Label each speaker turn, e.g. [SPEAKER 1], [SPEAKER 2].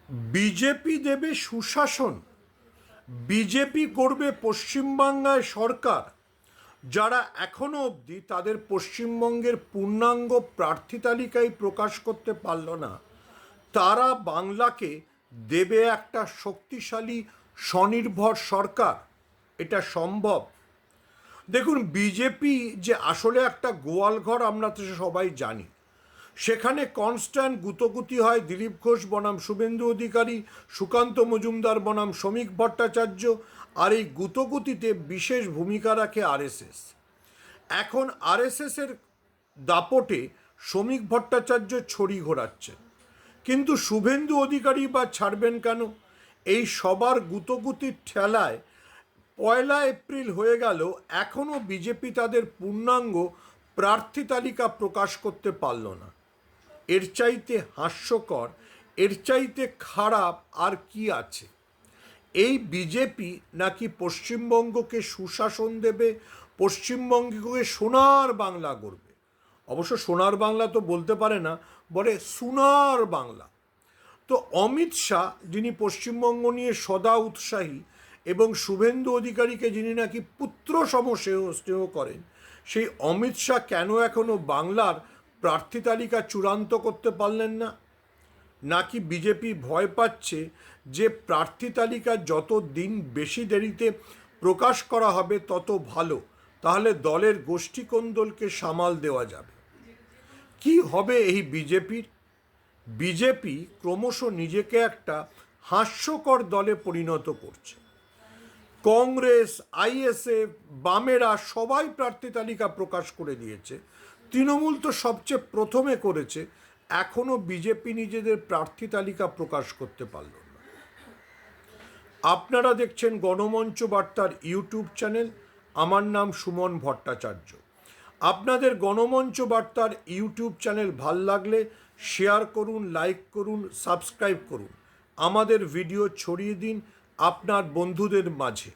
[SPEAKER 1] BJP দেবে সুশাসন, BJP করবে পশ্চিমবাংলায় সরকার। যারা এখনো অবধি তাদের পশ্চিমবঙ্গের পূর্ণাঙ্গ প্রার্থী তালিকায় প্রকাশ করতে পারল না, তারা বাংলাকে দেবে একটা শক্তিশালী স্বনির্ভর সরকার। এটা সম্ভব। দেখুন, বিজেপি যে আসলে একটা গোয়ালঘর আমরা তো সবাই জানি। সেখানে কনস্ট্যান্ট গুতগুতি হয় দিলীপ ঘোষ বনাম শুভেন্দু অধিকারী, সুকান্ত মজুমদার বনাম শ্রমিক ভট্টাচার্য, আর এই গুতগুতিতে বিশেষ ভূমিকা রাখে আরএসএস। এখন আরএসএসের দাপটে শ্রমিক ভট্টাচার্য ছড়ি ঘোরাচ্ছেন, কিন্তু শুভেন্দু অধিকারী বা ছাড়বেন কেন? এই সবার গুতগুতির ঠেলায় 1 এপ্রিল হয়ে গেল, এখনও বিজেপি তাদের পূর্ণাঙ্গ প্রার্থী তালিকা প্রকাশ করতে পারল না। এর চাইতে হাস্যকর, এর চাইতে খারাপ আর কি আছে? এই বিজেপি নাকি পশ্চিমবঙ্গকে সুশাসন দেবে, পশ্চিমবঙ্গকে সোনার বাংলা গড়বে। অবশ্য সোনার বাংলা তো বলতে পারে না, বলে সোনার বাংলা। তো অমিত শাহ, যিনি পশ্চিমবঙ্গ নিয়ে সদা উৎসাহী, এবং শুভেন্দু অধিকারীকে যিনি নাকি পুত্র সম স্নেহ করেন, সেই অমিত শাহ কেন এখনও বাংলার প্রার্থী তালিকা চূড়ান্ত করতে পারলেন না? নাকি বিজেপি ভয় পাচ্ছে যে প্রার্থী তালিকা যত দিন বেশি দেরিতে প্রকাশ করা হবে তত ভালো, তাহলে দলের গোষ্ঠীকোন্দলকে সামাল দেওয়া যাবে? কি হবে এই বিজেপির? বিজেপি ক্রমশ নিজেকে একটা হাস্যকর দলে পরিণত করছে। কংগ্রেস, আইএসএফ, বামেরা সবাই প্রার্থী তালিকা প্রকাশ করে দিয়েছে। তৃণমূল তো সবচেয়ে প্রথমে করেছে, এখনও বিজেপি নিজেদের প্রার্থী তালিকা প্রকাশ করতে পারল না। আপনারা দেখছেন গণমঞ্চ বার্তার ইউটিউব চ্যানেল। আমার নাম সুমন ভট্টাচার্য। আপনাদের গণমঞ্চ বার্তার ইউটিউব চ্যানেল ভাল লাগলে শেয়ার করুন, লাইক করুন, সাবস্ক্রাইব করুন। আমাদের ভিডিও ছড়িয়ে দিন আপনার বন্ধুদের মাঝে।